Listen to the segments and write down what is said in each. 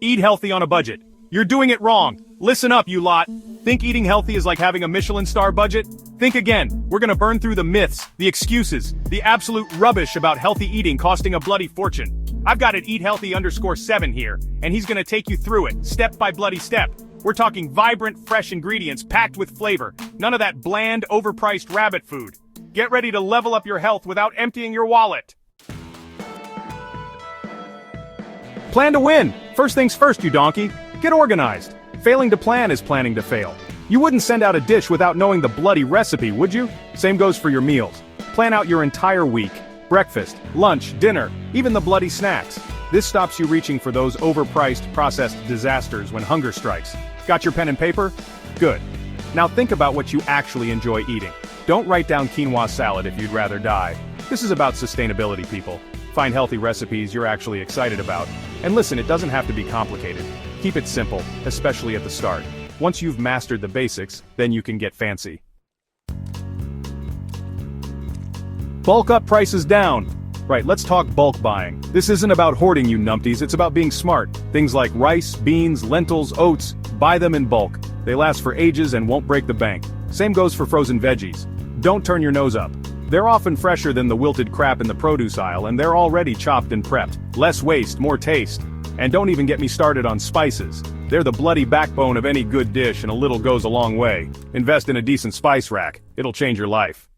Eat healthy on a budget. You're doing it wrong. Listen up, you lot. Think eating healthy is like having a Michelin star budget? Think again. We're gonna burn through the myths, the excuses, the absolute rubbish about healthy eating costing a bloody fortune. I've got it eathealthy_7 here, and he's gonna take you through it, step by bloody step. We're talking vibrant, fresh ingredients packed with flavor. None of that bland, overpriced rabbit food. Get ready to level up your health without emptying your wallet. Plan to win. First things first, you donkey. Get organized. Failing to plan is planning to fail. You wouldn't send out a dish without knowing the bloody recipe, would you? Same goes for your meals. Plan out your entire week. Breakfast, lunch, dinner, even the bloody snacks. This stops you reaching for those overpriced, processed disasters when hunger strikes. Got your pen and paper? Good. Now think about what you actually enjoy eating. Don't write down quinoa salad if you'd rather die. This is about sustainability, people. Find healthy recipes you're actually excited about. And listen, it doesn't have to be complicated. Keep it simple, especially at the start. Once you've mastered the basics, then you can get fancy. Bulk up, prices down. Right, let's talk bulk buying. This isn't about hoarding, you numpties, it's about being smart. Things like rice, beans, lentils, oats, buy them in bulk. They last for ages and won't break the bank. Same goes for frozen veggies. Don't turn your nose up. They're often fresher than the wilted crap in the produce aisle, and they're already chopped and prepped. Less waste, more taste. And don't even get me started on spices. They're the bloody backbone of any good dish, and a little goes a long way. Invest in a decent spice rack. It'll change your life.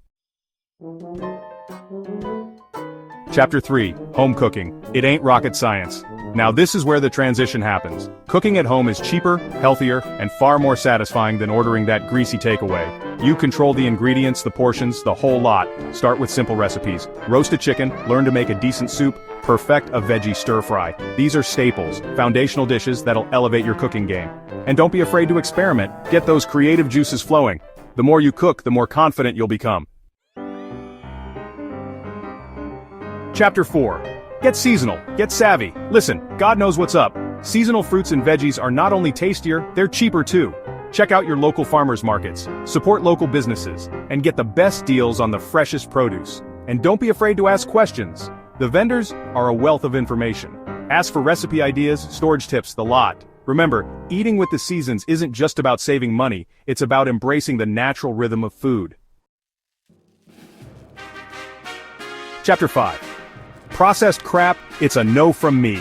Chapter 3, Home Cooking. It ain't rocket science. Now this is where the transition happens. Cooking at home is cheaper, healthier, and far more satisfying than ordering that greasy takeaway. You control the ingredients, the portions, the whole lot. Start with simple recipes. Roast a chicken, learn to make a decent soup, perfect a veggie stir-fry. These are staples, foundational dishes that'll elevate your cooking game. And don't be afraid to experiment. Get those creative juices flowing. The more you cook, the more confident you'll become. Chapter 4. Get seasonal, get savvy. Listen, God knows what's up. Seasonal fruits and veggies are not only tastier, they're cheaper too. Check out your local farmers markets, support local businesses, and get the best deals on the freshest produce. And don't be afraid to ask questions. The vendors are a wealth of information. Ask for recipe ideas, storage tips, the lot. Remember, eating with the seasons isn't just about saving money, it's about embracing the natural rhythm of food. Chapter 5. Processed crap, it's a no from me.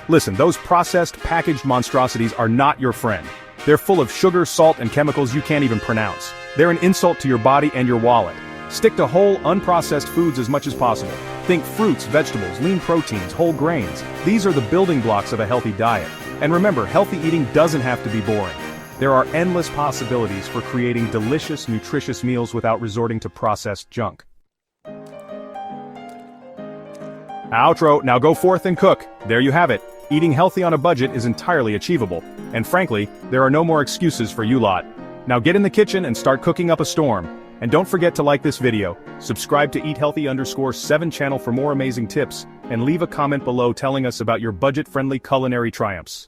Listen, those processed, packaged monstrosities are not your friend. They're full of sugar, salt, and chemicals you can't even pronounce. They're an insult to your body and your wallet. Stick to whole, unprocessed foods as much as possible. Think fruits, vegetables, lean proteins, whole grains. These are the building blocks of a healthy diet. And remember, healthy eating doesn't have to be boring. There are endless possibilities for creating delicious, nutritious meals without resorting to processed junk. Outro, now go forth and cook. There you have it. Eating healthy on a budget is entirely achievable. And frankly, there are no more excuses for you lot. Now get in the kitchen and start cooking up a storm. And don't forget to like this video, subscribe to eathealthy_7 channel for more amazing tips, and leave a comment below telling us about your budget-friendly culinary triumphs.